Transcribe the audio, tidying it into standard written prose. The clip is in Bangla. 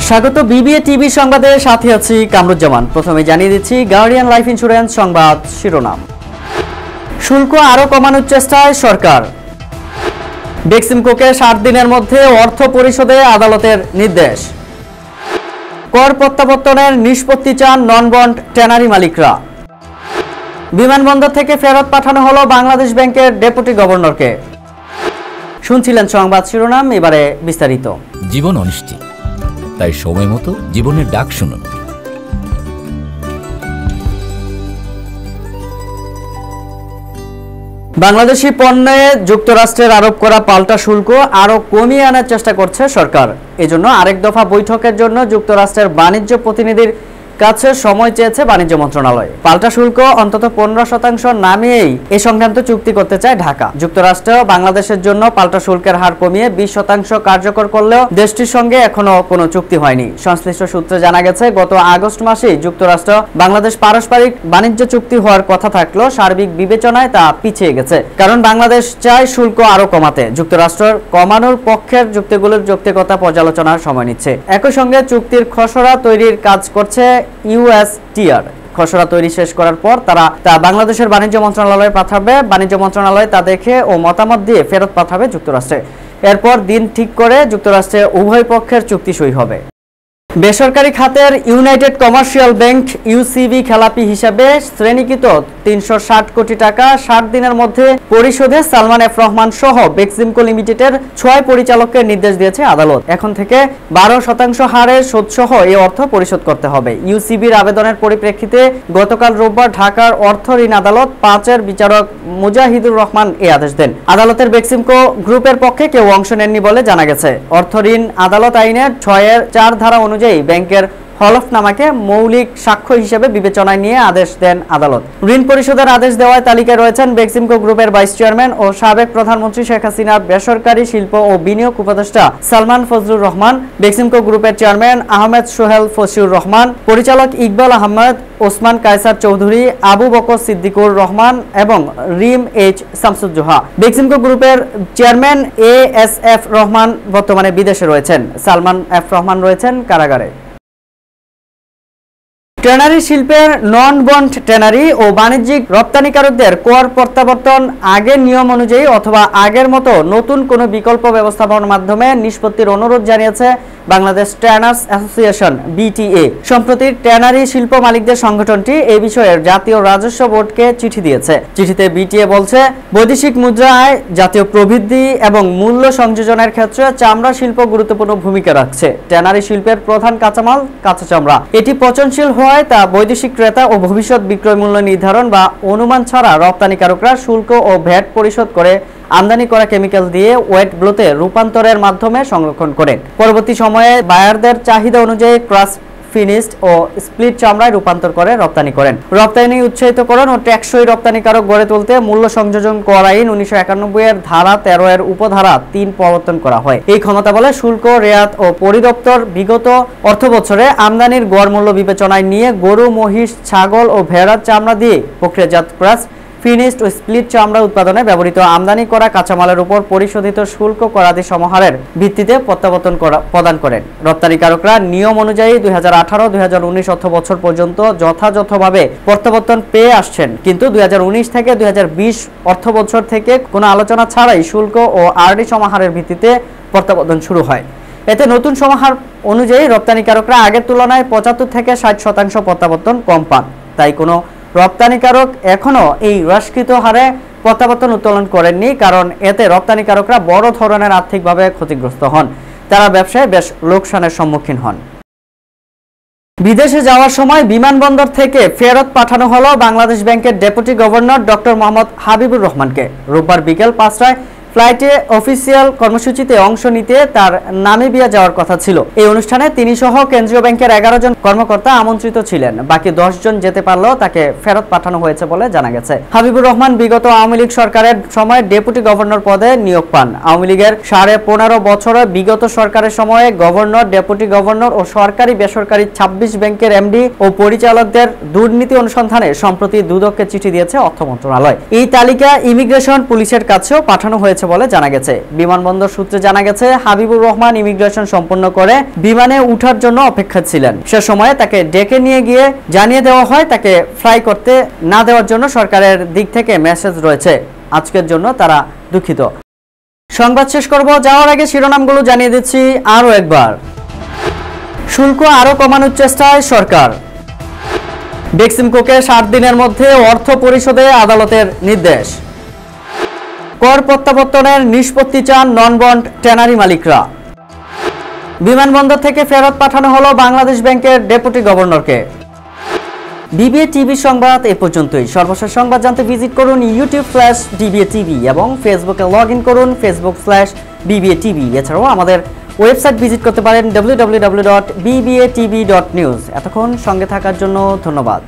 স্বাগত বিবিএ টিভি সংবাদের সাথে আছি কামরুজ্জামান। প্রথমে জানিয়ে দিচ্ছি গার্ডিয়ান লাইফ ইন্স্যুরেন্স সংবাদ শিরোনাম। শুল্ক আরো কমানোর চেষ্টায় সরকার। বেক্সিমকোকে 60 দিনের মধ্যে অর্থ পরিশোধে আদালতের নির্দেশ। কর প্রত্যাবর্তনের নিষ্পত্তি চান নন বন্ড ট্যানারি মালিকরা। বিমানবন্দর থেকে ফেরত পাঠানো হলো বাংলাদেশ ব্যাংকের ডেপুটি গভর্নরকে। শুনছিলেন সংবাদ শিরোনাম, এবারে বিস্তারিত। জীবন অনিশ্চিত, তাই সময় মতো জীবনের ডাক শুনুন। বাংলাদেশি পণ্যে যুক্তরাষ্ট্রের আরোপ করা পাল্টা শুল্ক আরো কমিয়ে আনার চেষ্টা করছে সরকার। এজন্য আরেক দফা বৈঠকের জন্য যুক্তরাষ্ট্রের বাণিজ্য প্রতিনিধির কাছে সময় চেয়েছে বাণিজ্য মন্ত্রণালয়। পাল্টা শুল্ক অন্তত 15% নামিয়েই এ সংক্রান্ত চুক্তি করতে চায় ঢাকা। যুক্তরাষ্ট্র বাংলাদেশের জন্য পাল্টা শুল্কের হার কমিয়ে 20% কার্যকর করলেও দেশটির সঙ্গে এখনো কোনো চুক্তি হয়নি। সংশ্লিষ্ট সূত্রে জানা গেছে, গত আগস্ট মাসেই যুক্তরাষ্ট্র বাংলাদেশ পারস্পরিক বাণিজ্য চুক্তি হওয়ার কথা থাকলেও সার্বিক বিবেচনায় তা পিছিয়ে গেছে, কারণ বাংলাদেশ চায় শুল্ক আরো কমাতে। যুক্তরাষ্ট্র কমানোর পক্ষের যুক্তিগুলোর যৌক্তিকতা পর্যালোচনার সময় নিচ্ছে। একই সঙ্গে চুক্তির খসড়া তৈরির কাজ করছে ইউএসটিআর। খসড়া তৈরি শেষ করার পর তারা তা বাংলাদেশের বাণিজ্য মন্ত্রণালয়ে পাঠাবে। বাণিজ্য মন্ত্রণালয় তা দেখে ও মতামত দিয়ে ফেরত পাঠাবে যুক্তরাষ্ট্রে। এরপর দিন ঠিক করে যুক্তরাষ্ট্রে উভয় পক্ষের চুক্তি সই হবে। বেসরকারি খাতের ইউনাইটেড কমার্শিয়াল ব্যাংক ইউসিবি খেলাপি হিসাবে শ্রেণীকৃত 360 কোটি টাকা 60 দিনের মধ্যে পরিশোধে সালমান এফ রহমান সহ বেক্সিমকো লিমিটেডের 6 পরিচালককে নির্দেশ দিয়েছে আদালত। এখন থেকে 12% হারে সুদসহ এই অর্থ পরিশোধ করতে হবে। ইউসিবির আবেদনের পরিপ্রেক্ষিতে গতকাল রোববার ঢাকার অর্থ ঋণ আদালত 5-এর বিচারক মুজাহিদুর রহমান এই আদেশ দেন। আদালতের বেক্সিমকো গ্রুপের পক্ষে কেউ অংশ নেননি বলে জানা গেছে। অর্থ ঋণ আদালত আইনের 6-এর 4 ধারা অনুযায়ী ব্যাংকের হলফনামাকে মৌলিক সাক্ষ্য হিসেবে বিবেচনায় নিয়ে আদেশ দেন আদালত। ঋণ পরিশোধের আদেশ দেওয়ায় তালিকায় রয়েছেন বেক্সিমকো গ্রুপের ভাইস চেয়ারম্যান ও সাবেক প্রধানমন্ত্রী শেখ হাসিনার বেসরকারি শিল্প ও বিনিয়োগ উপদেষ্টা সালমান ফজলুর রহমান, বেক্সিমকো গ্রুপের চেয়ারম্যান আহমেদ সোহেল ফসিউর রহমান, পরিচালক ইকবাল আহমেদ, ওসমান কায়সার চৌধুরী, আবু বকর সিদ্দিকুর রহমান এবং রিম এইচ শামসুজ্জোহা। বেক্সিমকো গ্রুপের চেয়ারম্যান এএসএফ রহমান বর্তমানে বিদেশে রয়েছেন। সালমান এফ রহমান রয়েছেন কারাগারে। ট্যানারি শিল্পের নন বন্ড ট্যানারি ও বাণিজ্যিক রপ্তানিকারকদের কর প্রত্যাবর্তন আগের নিয়ম অনুযায়ী অথবা আগের মতো নতুন কোনো বিকল্প ব্যবস্থাপনার মাধ্যমে নিষ্পত্তির অনুরোধ জানিয়েছে বাংলাদেশ ট্যানার্স অ্যাসোসিয়েশন বিটিএ। সম্প্রতি ট্যানারি শিল্প মালিকদের সংগঠনটি এই বিষয়ে জাতীয় রাজস্ব বোর্ডকে চিঠি দিয়েছে। চিঠিতে বিটিএ বলছে, বৈদেশিক মুদ্রা আয়, জাতীয় প্রবৃদ্ধি এবং মূল্য সংযোজনের ক্ষেত্রে চামড়া শিল্প গুরুত্বপূর্ণ ভূমিকা রাখছে। ট্যানারি শিল্পের প্রধান কাঁচামাল কাঁচা চামড়া। এটি পচনশীল হয় তা বৈদেশিক ক্রেতা ও ভবিষ্যৎ বিক্রয় মূল্য নির্ধারণ বা অনুমান ছাড়া রপ্তানিকারকরা শুল্ক ও ভ্যাট পরিশোধ করে আমদানি করা কেমিক্যাল দিয়ে ওয়েট ব্লোতে রূপান্তরের মাধ্যমে সংরক্ষণ করেন। পরবর্তী সময়ে বায়ারদের চাহিদা অনুযায়ী ক্রাশ, ফিনিশড ও স্প্লিট চামড়ায় রূপান্তর করে রপ্তানি করেন। রপ্তানি উৎসাহিতকরণ ও টেকসই রপ্তানিকারক গড়ে তুলতে মূল্য সংযোজন কর আইন 1991-এর ধারা 13-এর উপধারা 3 প্রবর্তন করা হয়। এই ক্ষমতা বলে শুল্ক, রেয়াত ও পরিদপ্তর বিগত অর্থবছরে আমদানির গড় মূল্য বিবেচনায় নিয়ে গরু, মহিষ, ছাগল ও ভেড়ার চামড়া দিয়ে প্রক্রিয়াজাত ক্রাশ, ফিনিশড ও স্প্লিট চামড়া উৎপাদনে ব্যবহৃত আমদানি করা কাঁচামালের উপর পরিশোধিত শুল্ক করাদি সমাহারের ভিত্তিতে প্রত্যাবর্তন প্রদান করেন। রপ্তানিকারকরা নিয়ম অনুযায়ী 2018-2019 অর্থবছর পর্যন্ত যথাযথভাবে প্রত্যাবর্তন পেয়ে আসছেন, কিন্তু 2019 থেকে 2020 অর্থবছর থেকে কোনো আলোচনা ছাড়াই শুল্ক ও আরডি সমাহারের ভিত্তিতে প্রত্যাবর্তন শুরু হয়। এতে নতুন সমাহার অনুযায়ী রপ্তানিকারকরা আগের তুলনায় 75 থেকে 60% প্রত্যাবর্তন কম পান। তাই কোনো রপ্তানিকারক এখনো এই হ্রাসকৃত হারে প্রত্যাবর্তন উত্তোলন করেননি, কারণ এতে রপ্তানিকারকরা বড় ধরনের আর্থিকভাবে ক্ষতিগ্রস্ত হন। তারা ব্যবসায় বেশ লোকসানের সম্মুখীন হন। বিদেশে যাওয়ার সময় বিমানবন্দর থেকে ফেরত পাঠানো হলো বাংলাদেশ ব্যাংকের deputy governor doctor Mohammad Habibur রহমানকে। রোববার বিকেল 5টায় ফ্লাইটে অফিসিয়াল কর্মসূচিতে অংশ নিতে তার নামিবিয়া যাওয়ার কথা ছিল। এই অনুষ্ঠানে তিনি সহ কেন্দ্রীয় ব্যাংকের 11 জন কর্মকর্তা আমন্ত্রিত ছিলেন। বাকি 10 জন যেতে পারলেও তাকে ফেরত পাঠানো হয়েছে বলে জানা গেছে। হাবিবুর রহমান বিগত আওয়ামী লীগ সরকারের সময় ডেপুটি গভর্নর পদে নিয়োগ পান। আওয়ামী লীগের 15.5 বছরে বিগত সরকারের সময়ে গভর্নর, ডেপুটি গভর্নর ও সরকারি বেসরকারি 26 ব্যাংকের এমডি ও পরিচালকদের দুর্নীতি অনুসন্ধানে সম্প্রতি দুদককে চিঠি দিয়েছে অর্থ মন্ত্রণালয়। এই তালিকা ইমিগ্রেশন পুলিশের কাছেও পাঠানো হয়েছে বলে জানা গেছে। বিমানবন্দর সূত্রে জানা গেছে, হাবিবুর রহমান ইমিগ্রেশন সম্পন্ন করে বিমানে ওঠার জন্য অপেক্ষা ছিলেন। সে সময় তাকে ডেকে নিয়ে গিয়ে জানিয়ে দেওয়া হয় তাকে ফ্লাই করতে না দেওয়ার জন্য সরকারের দিক থেকে মেসেজ রয়েছে। আজকের জন্য তারা দুঃখিত। সংবাদ শেষ করব, যাওয়ার আগে শিরোনামগুলো জানিয়ে দিচ্ছি আরও একবার। শুল্ক আরও কমানোর চেষ্টায় সরকার। বেক্সিমকোকে 7 দিনের মধ্যে অর্থ পরিশোধে আদালতের নির্দেশ। কর প্রত্যাবর্তনের নিষ্পত্তি চান নন বন্ড ট্যানারি মালিকরা। বিমানবন্দর থেকে ফেরত পাঠানো হলো বাংলাদেশ ব্যাংকের ডেপুটি গভর্নরকে। ডিবিএ টিভি সংবাদ এ পর্যন্তই। সর্বশেষ সংবাদ জানতে ভিজিট করুন YouTube/DBA TV এবং ফেসবুকে লগ ইন করুন Facebook/BBA TV। এছাড়াও আমাদের ওয়েবসাইট ভিজিট করতে পারেন www.bbatv.news। এতক্ষণ সঙ্গে থাকার জন্য ধন্যবাদ।